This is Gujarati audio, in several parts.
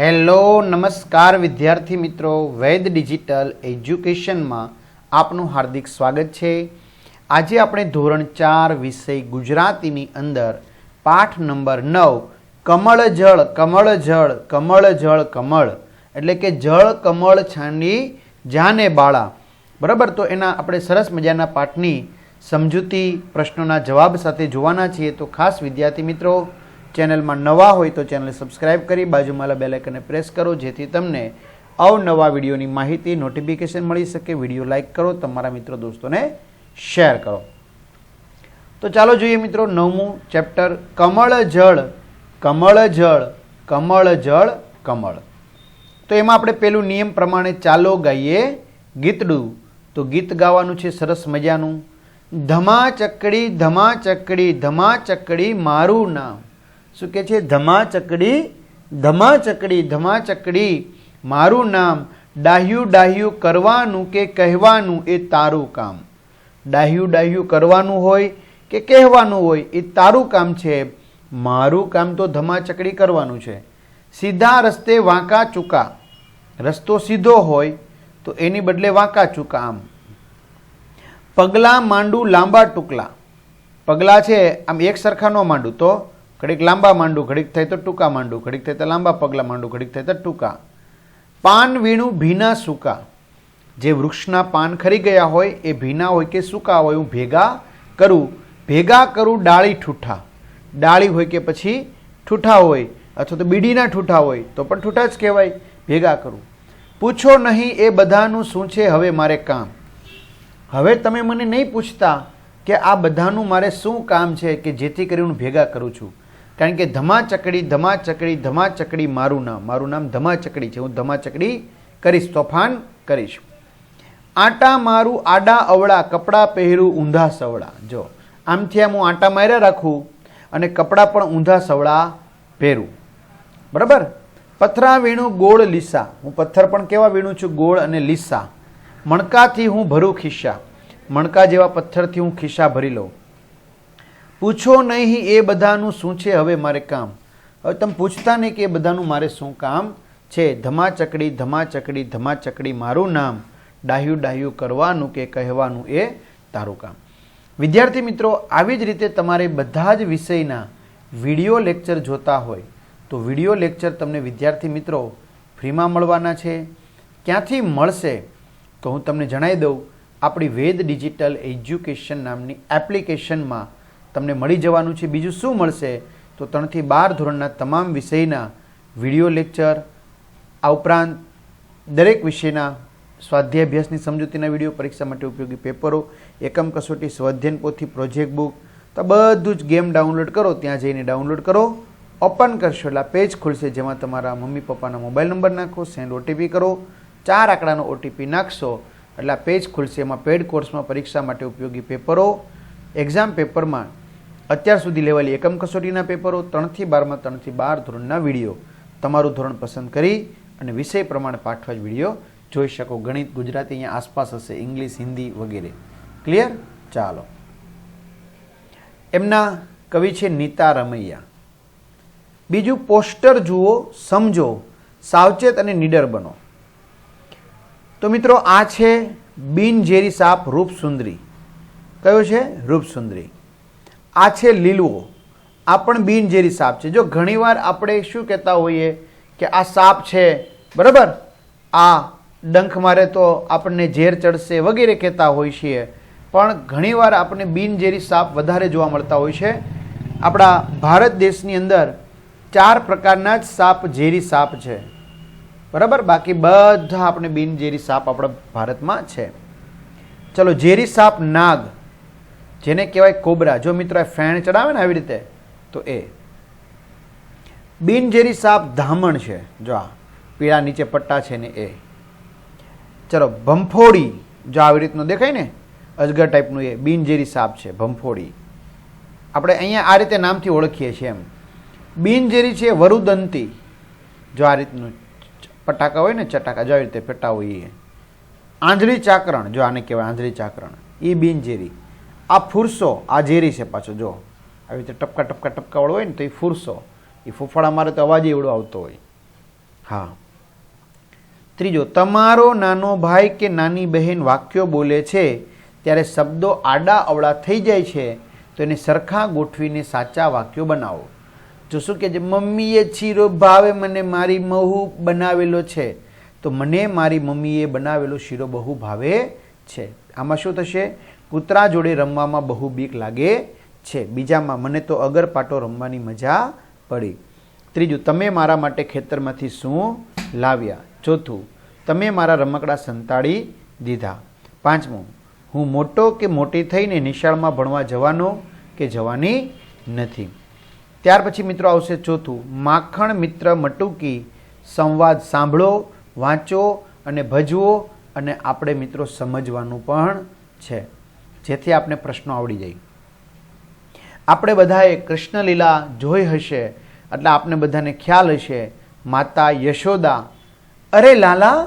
હેલો નમસ્કાર વિદ્યાર્થી મિત્રો, વૈદ ડિજિટલ એજ્યુકેશનમાં આપનું હાર્દિક સ્વાગત છે। આજે આપણે ધોરણ 4 વિષય ગુજરાતીની અંદર પાઠ નંબર 9 કમળ જળ કમળ જળ કમળ જળ કમળ એટલે કે જળ કમળ છાંડી જાને બાળા, બરાબર। તો એના આપણે સરસ મજાના પાઠની સમજૂતી પ્રશ્નોના જવાબ સાથે જોવાના છીએ। તો ખાસ વિદ્યાર્થી મિત્રો चैनल में नवा हो तो चैनल सब्सक्राइब करी बाजूमाला बेल आइकन ने प्रेस करो जेथी तमने अवनवा विडियो की माहिती नोटिफिकेशन मळी सके। विडियो लाइक करो, तमारा मित्रों दोस्तों ने शेर करो। तो चालो जोईए मित्रों नवमू चैप्टर कमळ जळ कमळ जळ कमळ जळ कमळ। तो एमां आपणे पेलुं नियम प्रमाणे चालो गाईए गीतडुं। तो गीत गावानुं छे सरस मजानुं। धमा चकड़ी मारुं नाम। શું કે છે? ધમા ચકડી મારું નામ, ડાહ્યું ડાહ્યું કરવાનું કે કહેવાનું એ તારું કામ। ડાહ્યું ડાહ્યું કરવાનું હોય કે કહેવાનું હોય એ તારું કામ છે, મારું કામ તો ધમા ચકડી કરવાનું છે। સીધા રસ્તે વાંકા ચૂકા, રસ્તો સીધો હોય તો એની બદલે વાંકા ચૂકા। આમ પગલા માંડું લાંબા ટૂંકલા, પગલા છે આમ એક સરખા ન માંડું તો घड़ीक लांबा मांडू, घड़ीक थाय तो टूका मांडू, घड़ीक थाय तो लांबा पगला मांडू, घड़ीक थाय तो टूका। पान वीणु भीना सूका, जे वृक्षना पान खरी गया होय ए भीना होय के सूका होय हूँ भेगा करूँ डाળી ठूठा। डाળી होय के पछी ठूठा होय अथवा तो बीडीना ठूठा होय तो पण ठूठा ज कहेवाय, भेगा करूँ। पूछो नहीं ए बधानुं शुं छे हवे मारे काम। हवे तमे मने नहीं पूछता के आ बधानुं मारे शुं काम छे के जेथी करीने हूँ भेगा करूँ छूं। कारण के धमा चकड़ी मारू नाम धमा चकड़ी है, हूँ धमा चकड़ी करीश, तोफान करीश। आटा मारू आडा अवड़ा, कपड़ा पहेरू ऊंधा सवड़ा। जो आम थी आम हूँ आटा मार्या राखूँ अने कपड़ा पण ऊंधा सवड़ा पहेरूं, बराबर। पथरा वीणु गोळ लीसा, हूँ पत्थर पण केवा वीणु छूं? गोळ अने लीसा। मणका थी हूँ भरू खिस्सा, मणका जेवा पत्थर थी हूँ खिस्सा भरी लऊं। पूछो नहीं ए बधानुं शुं छे हवे मारे काम। हवे तमे पूछता नहीं कि ए बधानुं मारे शुं काम छे। धमा चकड़ी मारुं नाम, डाह्यू डाह्यू करवानुं के कहेवानुं ए तारुं काम। विद्यार्थी मित्रों, आवी ज रीते तमारे बधा ज विषयना विडियो लेक्चर जोता होय तो विडियो लेक्चर तमने विद्यार्थी मित्रों फ्रीमां मळवाना छे। क्यांथी मळशे तो हूँ तमने जणावी दऊं। आपणी वेद डिजिटल एज्युकेशन नामनी एप्लिकेशनमां तमने मळी जवानुं छे। बीजुं शुं मळशे तो 3 થી 12 ધોરણના તમામ વિષયના વિડિયો લેક્ચર, આ ઉપરાંત દરેક વિષયના સ્વાધ્યાય અભ્યાસની સમજૂતીના વિડીયો, પરીક્ષા માટે ઉપયોગી પેપરો, એકમ કસોટી, સ્વાધ્યાયન પોથી, પ્રોજેક્ટ બુક, તો બધું જ ગેમ ડાઉનલોડ કરો। ત્યાં જઈને ડાઉનલોડ કરો, ઓપન કરશો એટલે પેજ ખુલશે જેમાં તમારા મમ્મી પપ્પાના મોબાઈલ નંબર નાખો, સેન્ડ ઓટીપી કરો, 4 આંકડાનો ઓટીપી નાખશો એટલે આ પેજ ખુલશે। એમાં પેડ કોર્સમાં પરીક્ષા માટે ઉપયોગી પેપરો, એક્ઝામ પેપરમાં અત્યાર સુધી લેવાયેલી એકમ કસોટીના પેપરો, 3 થી 12 માં 3 થી 12 ધોરણના વિડીયો, તમારું ધોરણ પસંદ કરી અને વિષય પ્રમાણે પાઠવાજ વિડીયો જોઈ શકો। ગણિત, ગુજરાતી અહીંયા આસપાસ હશે, ઇંગ્લિશ, હિન્દી વગેરે। ક્લિયર? ચાલો, એમના કવિ છે નીતા રમૈયા। બીજું પોસ્ટર જુઓ, સમજો, સાવચેત અને નીડર બનો। તો મિત્રો આ છે બિનઝેરી સાપ રૂપસુંદરી। કયો છે? રૂપસુંદરી। आ छे लीलवो, आ पण बिनझेरी साप छे। जो घणीवार आपणे शुं कहेता होईए के आ साप छे, बराबर, आ डंख मारे तो आपणे झेर चढ़शे वगैरे कहेता होय छीए, पण घणीवार आपणे बिनझेरी साप वधारे जोवा मळता होय छे। आपणा भारत देशनी अंदर 4 प्रकारना ज साप झेरी साप छे, बराबर। बाकी बधा आपणे बिनझेरी साप आपणा भारतमां छे। चलो, झेरी साप नाग, जेने कहेवाय कोबरा। जो मित्रों फेण चढ़ावे ने आवी रीते तो ए। बिनझेरी साप धामण छे, जो आ पीळा नीचे पट्टा छे ने ए। चलो, भंफोड़ी, जो आवी रीतनो देखाय ने अजगर टाइपनुं, ए बिनझेरी साप छे, भंफोड़ी। आपणे अहींया आ रीते नामथी ओळखीए छीए एम। बिनझेरी छे वरुदंती, जो आ रीतनुं पटाका होय ने चटाका, जो आ रीते पेटा होय ए। आंधळी चाकरण, जो आने कहेवाय आंधळी चाकरण, ई बिनझेरी। आ फूरसो, आ झेरी है पाछो। जो આવી રીતે ટપકા ટપકા ટપકા વાળો હોય ને તો એ ફૂરસો, એ ફૂફાડા મારે તો અવાજ એવડો આવતો હોય। હા. ત્રીજો, તમારો નાનો ભાઈ કે નાની બહેન વાક્યો બોલે છે ત્યારે શબ્દો આડા અવળા થઈ જાય છે તો એને સરખા ગોઠવીને સાચા વાક્યો બનાવો. જો શું કહે છે, મમ્મીએ શીરો ભાવે મને, મારી મહુ બનાવેલો છે, તો મને મારી મમ્મીએ બનાવેલો શીરો બહુ ભાવે છે. આમાં શું થશે? કૂતરા જોડે રમવામાં બહુ બીક લાગે છે. બીજામાં, મને તો અગરપાટો રમવાની મજા પડી. ત્રીજું, તમે મારા માટે ખેતરમાંથી શું લાવ્યા. ચોથું, તમે મારા રમકડા સંતાડી દીધા. પાંચમું, હું મોટો કે મોટી થઈને નિશાળમાં ભણવા જવાનો કે જવાની નથી. ત્યાર પછી મિત્રો આવશે ચોથું, માખણ મિત્ર મટુકી સંવાદ સાંભળો, વાંચો અને ભજવો, અને આપણે મિત્રો સમજવાનું પણ છે, જેથી આપણે પ્રશ્નો આવડી જાય. આપણે બધાએ કૃષ્ણલીલા જોઈ હશે, એટલે આપણે બધાને ખ્યાલ હશે. માતા યશોદા, અરે લાલા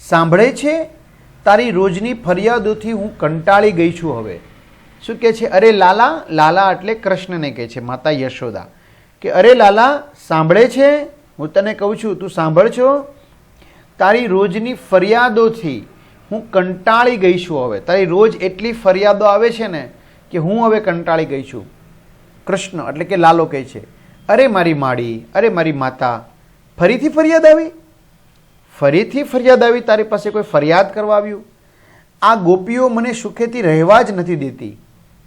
સાંભળે છે, તારી રોજની ફરિયાદોથી હું કંટાળી ગઈ છું. હવે શું કહે છે? અરે લાલા, લાલા એટલે કૃષ્ણને કહે છે માતા યશોદા, કે અરે લાલા સાંભળે છે, હું તને કહું છું, તું સાંભળ છો, તારી રોજની ફરિયાદોથી હું કંટાળી ગઈ છું. હવે તારી રોજ એટલી ફરિયાદો આવે છે ને કે હું હવે કંટાળી ગઈ છું. કૃષ્ણ એટલે કે લાલો કહે છે, અરે મારી માડી, અરે મારી માતા, ફરીથી ફરિયાદ આવી? ફરીથી ફરિયાદ આવી? તારી પાસે કોઈ ફરિયાદ કરવા આવ્યું? આ ગોપીઓ મને સુખેથી રહેવા જ નથી દેતી.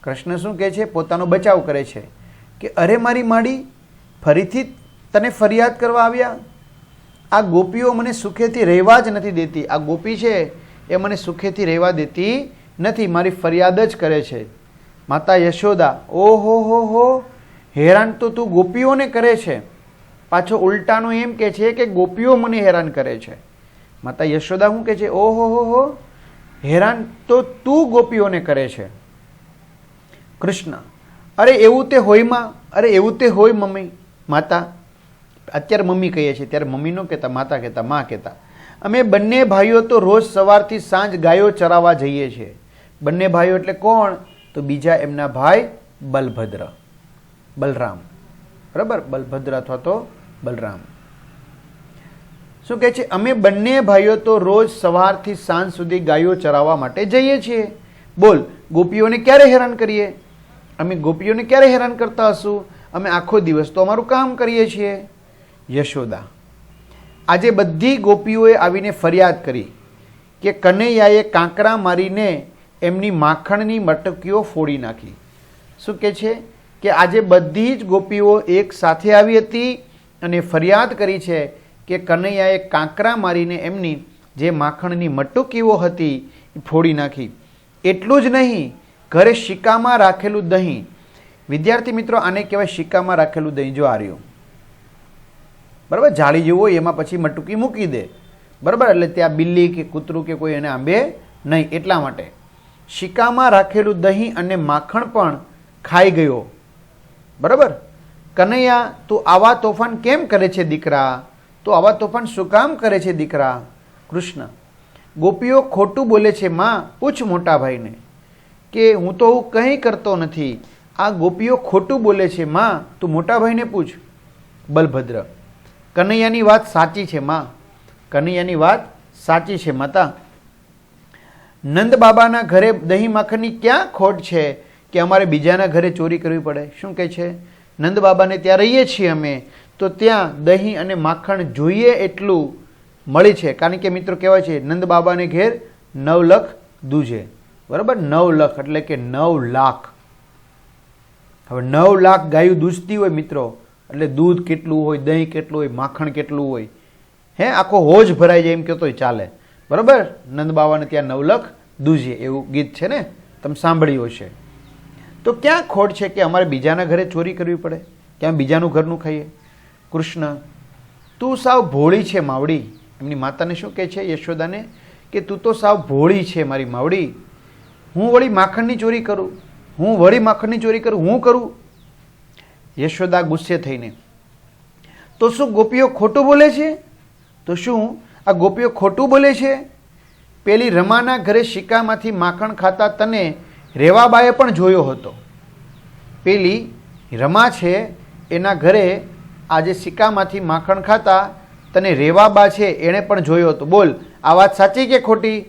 કૃષ્ણ શું કહે છે? પોતાનો બચાવ કરે છે કે અરે મારી માડી, ફરીથી તને ફરિયાદ કરવા આવ્યા? આ ગોપીઓ મને સુખેથી રહેવા જ નથી દેતી. આ ગોપી છે એ મને સુખેથી રહેવા દેતી નથી, મારી ફરિયાદ જ કરે છે. માતા યશોદા, ઓહો હો, હેરાન તો તું ગોપીઓને કરે છે, પાછો ઉલટાનું એમ કે છે કે ગોપીઓ મને હેરાન કરે છે. માતા યશોદા શું કહે છે? ઓહો હો, હેરાન તો તું ગોપીઓને કરે છે. કૃષ્ણ, અરે એવું તે હોય માં, અરે એવું તે હોય મમ્મી. માતા, અત્યારે મમ્મી કહીએ છીએ, ત્યારે મમ્મી ન કહેતા, માતા કહેતા, માં કહેતા. અમે બંને ભાઈઓ તો રોજ સવારથી સાંજ ગાયો ચરાવવા જઈએ છીએ. બંને ભાઈઓ એટલે કોણ? તો બીજા એમના ભાઈ બલભદ્ર, બલરામ. બરાબર, બલભદ્ર અથવા તો બલરામ. શું કહે છે? અમે બંને ભાઈઓ તો રોજ સવારથી સાંજ સુધી ગાયો ચરાવવા માટે જઈએ છીએ. બોલ, ગોપીઓને ક્યારે હેરાન કરીએ? અમે ગોપીઓને ક્યારે હેરાન કરતા હશું? અમે આખો દિવસ તો અમારું કામ કરીએ છીએ. યશોદા, આજે બધી ગોપીઓએ આવીને ફરિયાદ કરી કે કનૈયાએ કાંકરા મારીને એમની માખણની મટકીઓ ફોડી નાખી. શું કહે છે? કે આજે બધી જ ગોપીઓ એક સાથે આવી હતી અને ફરિયાદ કરી છે કે કનૈયાએ કાંકરા મારીને એમની જે માખણની મટકીઓ હતી એ ફોડી નાખી. એટલું જ નહીં, ઘરે શિકામાં રાખેલું દહીં. વિદ્યાર્થી મિત્રો, આને કહેવાય શિકામાં રાખેલું દહીં. જો આ રહ્યું, બરાબર, જાળી જેવું હોય, એમાં પછી મટકી મૂકી દે. બરાબર, એટલે ત્યાં બિલ્લી કે કૂતરું કે કોઈ એને આંબે નહીં, એટલા માટે શિકામાં રાખેલું દહીં અને માખણ પણ ખાઈ ગયો. બરાબર. કનૈયા, તું આવા તોફાન કેમ કરે છે દીકરા? તું આવા તોફાન શું કામ કરે છે દીકરા? કૃષ્ણ, ગોપીઓ ખોટું બોલે છે માં, પૂછ મોટા ભાઈને. કે હું તો કંઈ કરતો નથી, આ ગોપીઓ ખોટું બોલે છે માં, તું મોટા ભાઈને પૂછ. બલભદ્ર, કનૈયાની વાત સાચી છે માં, કનૈયાની વાત સાચી છે માતા. નંદ બાબાના ઘરે દહીં માખણની ક્યાં ખોટ છે કે અમારે બીજાના ઘરે ચોરી કરવી પડે? શું કહે છે? નંદ બાબાને ત્યાં રહીએ છીએ અમે, તો ત્યાં દહીં અને માખણ જોઈએ એટલું મળી છે. કારણ કે મિત્રો કહેવાય છે નંદ બાબાને ઘેર 9 લાખ દૂજે. બરાબર, 9 લાખ એટલે કે 9 લાખ. હવે 9 લાખ ગાયું દૂધતી હોય મિત્રો, એટલે દૂધ કેટલું હોય, દહીં કેટલું હોય, માખણ કેટલું હોય, હે, આખો હોજ ભરાઈ જાય એમ કહેતોય ચાલે. બરાબર, નંદ બાબાને ત્યાં 9 લાખ દૂજે, એવું ગીત છે ને, તમે સાંભળ્યું હશે. તો ક્યાં ખોટ છે કે અમારે બીજાના ઘરે ચોરી કરવી પડે, ક્યાં બીજાનું ઘરનું ખાઈએ? કૃષ્ણ, તું સાવ ભોળી છે માવડી. એમની માતાને શું કહે છે યશોદાને? કે તું તો સાવ ભોળી છે મારી માવડી. હું વળી માખણની ચોરી કરું? હું વળી માખણની ચોરી કરું? હું કરું? યશોદા ગુસ્સે થઈને, તો શું ગોપીઓ ખોટું બોલે છે? તો શું આ ગોપીઓ ખોટું બોલે છે? પેલી રમાના ઘરે શિકામાંથી માખણ ખાતા તને રેવાબાએ પણ જોયો હતો. પેલી રમા છે એના ઘરે આજે શિકામાંથી માખણ ખાતા તને રેવાબા છે એણે પણ જોયો હતો. બોલ, આ વાત સાચી કે ખોટી?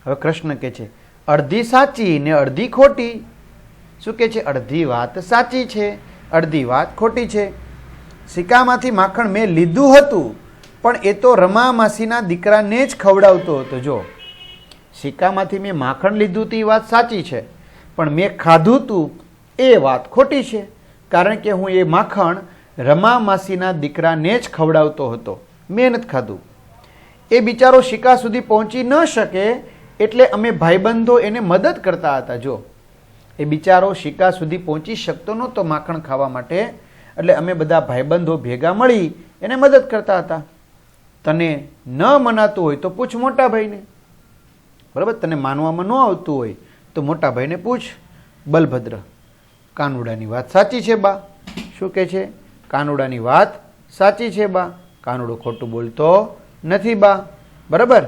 હવે કૃષ્ણ કહે છે અડધી સાચી ને અડધી ખોટી. શું કહે છે? અડધી વાત સાચી છે, અડધી વાત ખોટી છે. સિક્કામાંથી માખણ મેં લીધું હતું, પણ એ તો રમા માસીના દીકરાને જ ખવડાવતો હતો. જો, સિક્કામાંથી મેં માખણ લીધું હતું એ વાત સાચી છે, પણ મેં ખાધું હતું એ વાત ખોટી છે, કારણ કે હું એ માખણ રમા માસીના દીકરાને જ ખવડાવતો હતો, મેં નથી ખાધું. એ બિચારો શિકા સુધી પહોંચી ન શકે એટલે અમે ભાઈબંધો એને મદદ કરતા હતા. જો, એ બિચારો શિકા સુધી પહોંચી શકતો નહોતો માખણ ખાવા માટે, એટલે અમે બધા ભાઈબંધો ભેગા મળી એને મદદ કરતા હતા. તને ન મનાતું હોય તો પૂછ મોટા ભાઈને, બરાબર? તને માનવામાં ન આવતું હોય તો મોટા ભાઈને પૂછ. બલભદ્ર, કાનુડાની વાત સાચી છે બા. શું કહે છે? કાનુડાની વાત સાચી છે બા, કાનુડો ખોટું બોલતો નથી બા, બરાબર?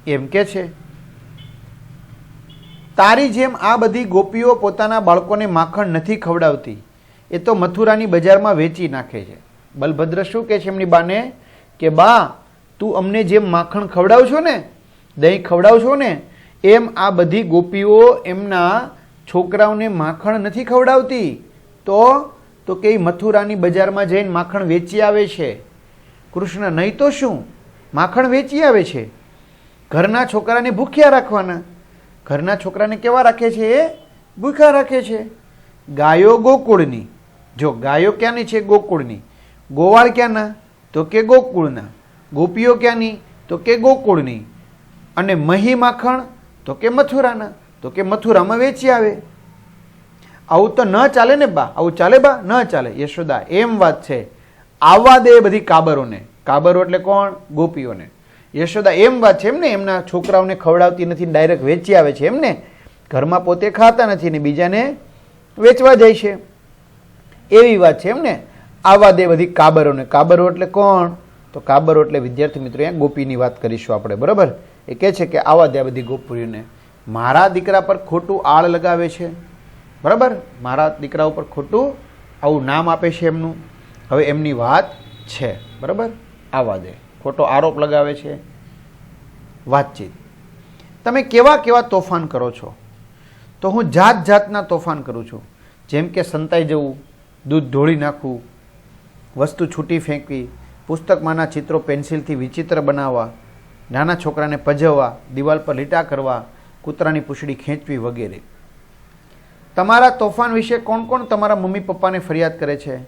એમ કે છે. તારી જેમ આ બધી ગોપીઓ પોતાના બાળકોને માખણ નથી ખવડાવતી, એ તો મથુરાની બજારમાં વેચી નાખે છે. બલભદ્ર શું કહે છે એમની બાને કે બા, તું અમને જેમ માખણ ખવડાવશો ને, દહીં ખવડાવશો ને, એમ આ બધી ગોપીઓ એમના છોકરાઓને માખણ નથી ખવડાવતી. તો કે મથુરાની બજારમાં જઈને માખણ વેચી આવે છે. કૃષ્ણ, નહીં તો શું, માખણ વેચી આવે છે. ઘરના છોકરાને ભૂખ્યા રાખવાના. ઘરના છોકરાને કેવા રાખે છે? એ ભૂખ્યા રાખે છે. ગાયો ગોકુળની. જો, ગાયો ક્યાંની છે? ગોકુળની. ગોવાળ ક્યાંના? તો કે ગોકુળના. ગોપીઓ ક્યાંની? તો કે ગોકુળની. અને મહી માખણ? તો કે મથુરાના. તો કે મથુરામાં વેચી આવે. આવું તો ન ચાલે ને બા, આવું ચાલે બા? ન ચાલે. યશોદા, એમ વાત છે, આવવા દે બધી કાબરોને. કાબરો એટલે કોણ? ગોપીઓને. યશોદા, એમ વાત છે એમને, એમના છોકરાઓને ખવડાવતી નથી, ડાયરેક્ટ વેચી આવે છે એમને. ઘરમાં પોતે ખાતા નથી ને બીજાને વેચવા જાય છે, એવી વાત છે એમને. આવવા દે બધી કાબરોને. કાબરો એટલે કોણ? તો કાબરો એટલે વિદ્યાર્થી મિત્રો અહીંયા ગોપીની વાત કરીશું આપણે, બરાબર? એ કહે છે કે આવવા દે બધી ગોપીઓને. મારા દીકરા પર ખોટું આળ લગાવે છે, બરાબર? મારા દીકરા ઉપર ખોટું આવું નામ આપે છે એમનું. હવે એમની વાત છે, બરાબર? આવવા દે, ખોટો આરોપ લગાવે છે. વાતચીત. તમે કેવા કેવા તોફાન કરો છો? તો હું જાત જાતના તોફાન કરું છું, જેમ કે સંતાઈ જવું, દૂધ ઢોળી નાખવું, વસ્તુ છૂટી ફેંકવી, પુસ્તકમાંના ચિત્રો પેન્સિલથી વિચિત્ર બનાવવા, નાના છોકરાને પજવવા, દિવાલ પર લીટા કરવા, કૂતરાની પૂંછડી ખેંચવી વગેરે. તમારા તોફાન વિશે કોણ કોણ તમારા મમ્મી પપ્પાને ફરિયાદ કરે છે?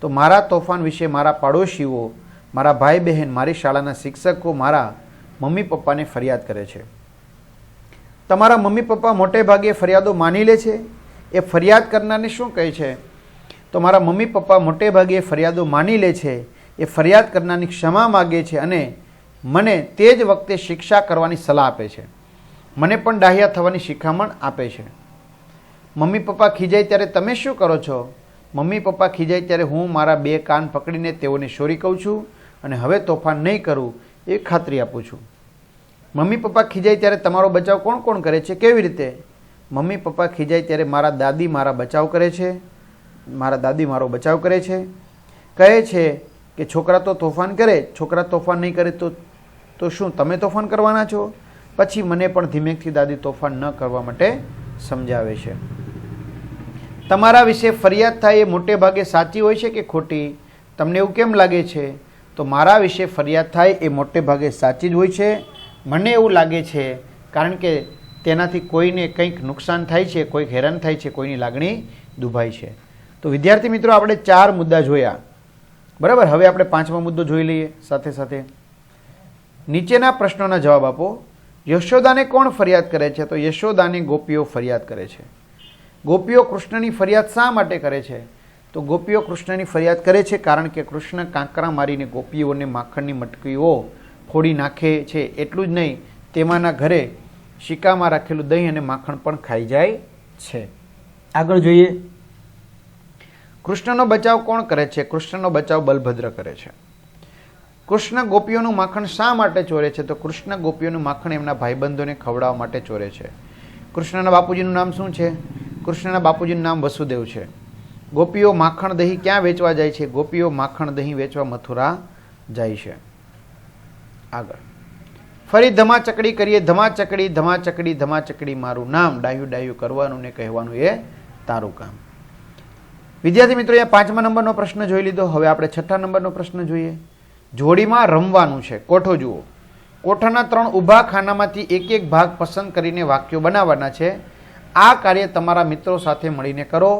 તો મારા તોફાન વિશે મારા પાડોશીઓ, મારા ભાઈ બહેન, મારી શાળાના શિક્ષકો મારા મમ્મી પપ્પાને ફરિયાદ કરે છે. તમારા મમ્મી પપ્પા મોટે ભાગે ફરિયાદો માની લે છે. એ ફરિયાદ કરનારને શું કહે છે? તો મારા મમ્મી પપ્પા મોટે ભાગે ફરિયાદો માની લે છે. એ ફરિયાદ કરનારની ક્ષમા માગે છે અને મને તે જ વખતે શિક્ષા કરવાની સલાહ આપે છે. મને પણ ડાહ્યા થવાની શિખામણ આપે છે. મમ્મી પપ્પા ખીજાય ત્યારે તમે શું કરો છો? મમ્મી પપ્પા ખીજાય ત્યારે હું મારા બે કાન પકડીને તેઓને સોરી કહું છું અને હવે તોફાન નહીં કરું એ ખાતરી આપું છું. મમ્મી પપ્પા ખીજાય ત્યારે તમારો બચાવ કોણ કોણ કરે છે? કેવી રીતે? મમ્મી પપ્પા ખીજાય ત્યારે મારા દાદી મારા બચાવ કરે છે. મારા દાદી મારો બચાવ કરે છે. કહે છે કે છોકરા તો તોફાન કરે, છોકરા તોફાન નહીં કરે તો શું તમે તોફાન કરવાના છો? પછી મને પણ ધીમેકથી દાદી તોફાન ન કરવા માટે સમજાવે છે. તમારા વિશે ફરિયાદ થાય એ મોટે ભાગે સાચી હોય છે કે ખોટી? તમને એવું કેમ લાગે છે? તો મારા વિશે ફરિયાદ થાય એ મોટે ભાગે સાચી જ હોય છે. મને એવું લાગે છે કારણ કે તેનાથી કોઈને કંઈક નુકસાન થાય છે, કોઈક હેરાન થાય છે, કોઈની લાગણી દુભાય છે. તો વિદ્યાર્થી મિત્રો, આપણે 4 મુદ્દા જોયા, બરાબર? હવે આપણે 5મો મુદ્દો જોઈ લઈએ સાથે સાથે. નીચેના પ્રશ્નોના જવાબ આપો. યશોદાને કોણ ફરિયાદ કરે છે? તો યશોદાને ગોપીઓ ફરિયાદ કરે છે. ગોપીઓ કૃષ્ણની ફરિયાદ શા માટે કરે છે? તો ગોપીઓ કૃષ્ણની ફરિયાદ કરે છે કારણ કે કૃષ્ણ કાંકરા મારીને ગોપીઓને માખણની મટકીઓ ફોડી નાખે છે. એટલું જ નહીં, તેમાંના ઘરે શિકામાં રાખેલું દહીં અને માખણ પણ ખાઈ જાય છે. આગળ જોઈએ. કૃષ્ણનો બચાવ કોણ કરે છે? કૃષ્ણનો બચાવ બલભદ્ર કરે છે. કૃષ્ણ ગોપીઓનું માખણ શા માટે ચોરે છે? તો કૃષ્ણ ગોપીઓનું માખણ એમના ભાઈબંધોને ખવડાવવા માટે ચોરે છે. કૃષ્ણના બાપુજીનું નામ શું છે? કૃષ્ણના બાપુજીનું નામ વસુદેવ છે. ગોપીઓ માખણ દહીં ક્યાં વેચવા જાય છે? ગોપીઓ માખણ દહીં વેચવા મથુરા જાય છે. આગળ ફરી ધમાચકડી કરીએ. ધમાચકડી ધમાચકડી ધમાચકડી મારું નામ, ડાહ્યું ડાહ્યું કરવાનું ને કહેવાનું એ તારું કામ. વિદ્યાર્થી મિત્રો, અહીંયા 5મા નંબરનો પ્રશ્ન જોઈ લીધો. હવે આપણે 6ઠા નંબરનો પ્રશ્ન જોઈએ. જોડીમાં રમવાનું છે. કોઠો જુઓ. કોઠાના 3 ઊભા ખાનામાંથી એક એક ભાગ પસંદ કરીને વાક્યો બનાવવાના છે. આ કાર્ય તમારા મિત્રો સાથે મળીને કરો.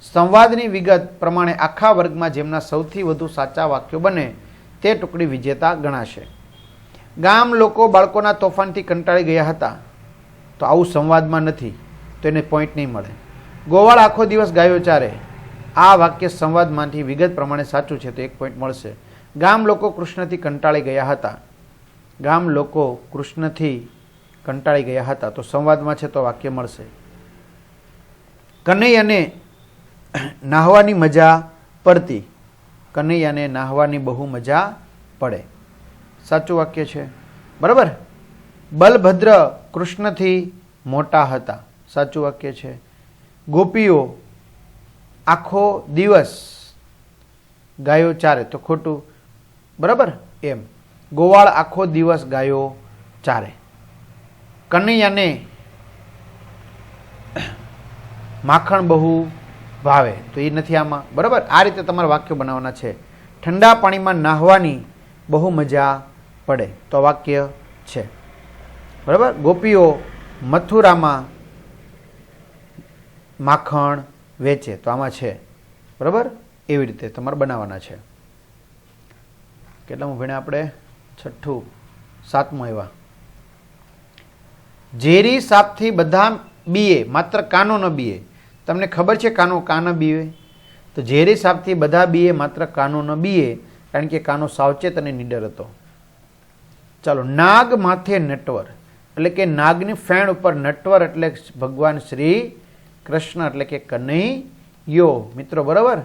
સંવાદની વિગત પ્રમાણે આખા વર્ગમાં જેમના સૌથી વધુ સાચા વાક્યો બને તે ટુકડી વિજેતા ગણાશે. ગામ લોકો બાળકોના તોફાનથી કંટાળી ગયા હતા. તો આવું સંવાદમાં નથી, તો એને પોઈન્ટ નહીં મળે. ગોવાળ આખો દિવસ ગાયો ચારે. આ વાક્ય સંવાદમાંથી વિગત પ્રમાણે સાચું છે, તો 1 પોઈન્ટ મળશે. ગામ લોકો કૃષ્ણથી કંટાળી ગયા હતા. ગામ લોકો કૃષ્ણથી કંટાળી ગયા હતા, તો સંવાદમાં છે, તો વાક્ય મળશે. કનૈયાને નાહવાની મજા પડતી. કનૈયાને નાહવાની બહુ મજા પડે. સાચું વાક્ય છે, બરાબર. બલભદ્ર કૃષ્ણથી મોટા હતા. સાચું વાક્ય છે. ગોપીઓ આખો દિવસ ગાયો ચારે, તો ખોટું, બરાબર. એમ ગોવાળ આખો દિવસ ગાયો ચારે. કનૈયાને માખણ બહુ ભાવે, તો એ નથી આમાં, બરાબર. આ રીતે તમારે વાક્યો બનાવવાના છે. ઠંડા પાણીમાં નાહવાની બહુ મજા પડે, તો વાક્ય છે, બરાબર. ગોપીઓ મથુરામાં માખણ વેચે, તો આમાં છે, બરાબર. એવી રીતે તમારે બનાવવાના છે. કેટલામાં ભણ્યા આપણે? 6ઠું, 7મું આવ્યા. ઝેરી સાપથી બધા બીએ, માત્ર કાનો ન બીએ. તમને ખબર છે કાનો કાન બીવે? તો ઝેરી સાપથી બધા બીએ, માત્ર કાનો ન બીએ, કારણ કે કાનો સાવચેત અને નીડર હતો. ચાલો. નાગ માથે નટવર, એટલે કે નાગની ફેણ ઉપર નટવર એટલે ભગવાન શ્રી કૃષ્ણ, એટલે કે કનૈયો. મિત્રો, બરાબર.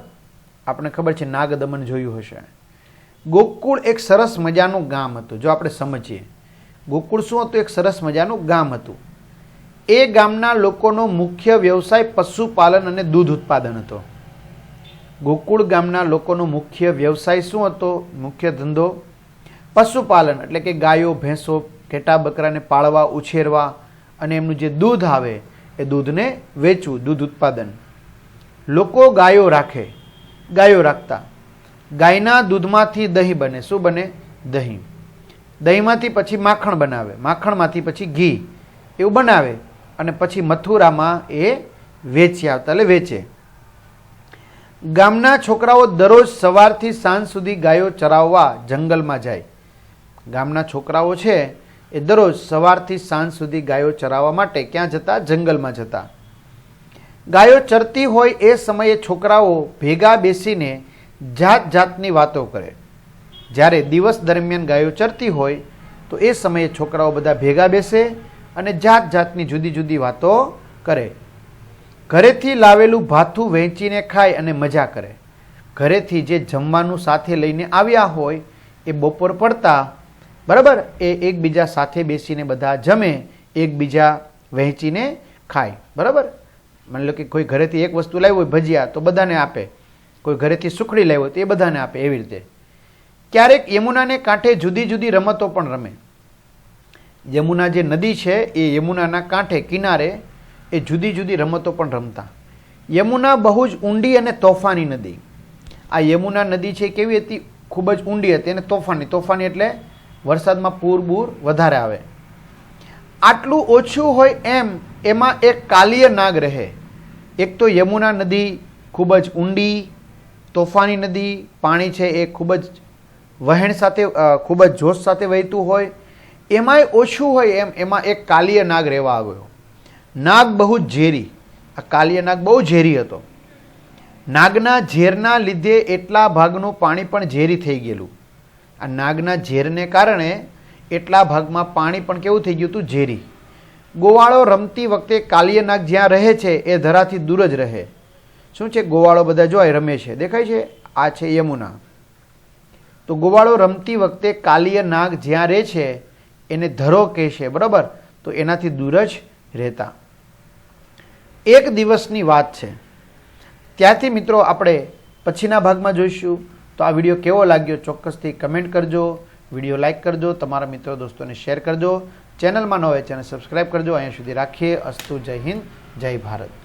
આપણે ખબર છે, નાગ દમન જોયું હશે. ગોકુળ એક સરસ મજાનું ગામ હતું. જો આપણે સમજીએ, ગોકુળ શું હતું? એક સરસ મજાનું ગામ હતું. એ ગામના લોકોનો મુખ્ય વ્યવસાય પશુપાલન અને દૂધ ઉત્પાદન હતો. ગોકુળ ગામના લોકોનો મુખ્ય વ્યવસાય શું હતો? મુખ્ય ધંધો પશુપાલન, એટલે કે ગાયો, ભેંસો, ઘેટા બકરાને પાળવા, ઉછેરવા અને એમનું જે દૂધ આવે એ દૂધને વેચવું, દૂધ ઉત્પાદન. લોકો ગાયો રાખે, ગાયો રાખતા. ગાયના દૂધમાંથી દહીં બને. શું બને? દહીં. દહીંમાંથી પછી માખણ બનાવે, માખણમાંથી પછી ઘી, એવું બનાવે અને પછી મથુરામાં એ વેચી આવતા, એટલે વેચે. ગામના છોકરાઓ દરરોજ સવારથી સાંજ સુધી ગાયો ચરાવવા જંગલમાં જાય. ગામના છોકરાઓ છે એ દરરોજ સવારથી સાંજ સુધી ગાયો ચરાવવા માટે ક્યાં જતા? જંગલમાં જતા. ગાયો ચરતી હોય એ સમયે છોકરાઓ ભેગા બેસીને જાત જાતની વાતો કરે. જ્યારે દિવસ દરમિયાન ગાયો ચરતી હોય તો એ સમયે છોકરાઓ બધા ભેગા બેસે અને જાત જાતની જુદી જુદી વાતો કરે. ઘરેથી લાવેલું ભાથું વહેંચીને ખાય અને મજા કરે. ઘરેથી જે જમવાનું સાથે લઈને આવ્યા હોય એ બપોર પડતા, બરાબર, એ એકબીજા સાથે બેસીને બધા જમે, એકબીજા વહેંચીને ખાય, બરાબર. માની લો કે કોઈ ઘરેથી એક વસ્તુ લાવ્યું હોય, ભજીયા, તો બધાને આપે. કોઈ ઘરેથી સુખડી લાવ્યો તો એ બધાને આપે. એવી રીતે ક્યારેક યમુનાને કાંઠે જુદી જુદી રમતો પણ રમે. યમુના જે નદી છે એ યમુનાના કાંઠે કિનારે એ જુદી જુદી રમતો પણ રમતા. યમુના બહુ જ ઊંડી અને તોફાની નદી. આ યમુના નદી છે કેવી હતી? ખૂબ જ ઊંડી હતી અને તોફાની. તોફાની એટલે વરસાદમાં પૂર બૂર વધારે આવે. આટલું ઓછું હોય એમ એમાં એક કાલિય નાગ રહે. એક તો યમુના નદી ખૂબ જ ઊંડી, તોફાની નદી, પાણી છે એ ખૂબ જ વહેણ સાથે, ખૂબ જ જોશ સાથે વહેતું હોય. એમાંય ઓછું હોય એમ એમાં એક કાલિય નાગ રહેવા આવ્યો. નાગ બહુ જ ઝેરી. આ કાલિય નાગ બહુ ઝેરી હતો. નાગના ઝેરના લીધે એટલા ભાગનું પાણી પણ ઝેરી થઈ ગયેલું. આ નાગના ઝેરને કારણે એટલા ભાગમાં પાણી પણ કેવું થઈ ગયું હતું? ઝેરી. ગોવાળો રમતી વખતે કાલિય નાગ જ્યાં રહે છે એ ધરાથી દૂર જ રહે. શું છે? ગોવાળો બધા જોઈ રમે છે, દેખાય છે? આ છે યમુના. તો ગોવાળો રમતી વખતે કાલિય નાગ જ્યાં રહે છે એને ધરો કહે છે, બરાબર. તો એનાથી દૂર જ રહેતા. એક દિવસની વાત છે. ત્યાંથી મિત્રો આપણે પછીના ભાગમાં જોઈશું તો આ વિડીયો કેવો લાગ્યો ચોક્કસથી કમેન્ટ કરજો, વિડીયો લાઇક કરજો, તમારા મિત્રો દોસ્તોને શેર કરજો, ચેનલમાં ન હોય ચેનલ સબસ્ક્રાઈબ કરજો. અહીંયા સુધી રાખીએ. અસ્તુ. જય હિન્દ, જય ભારત.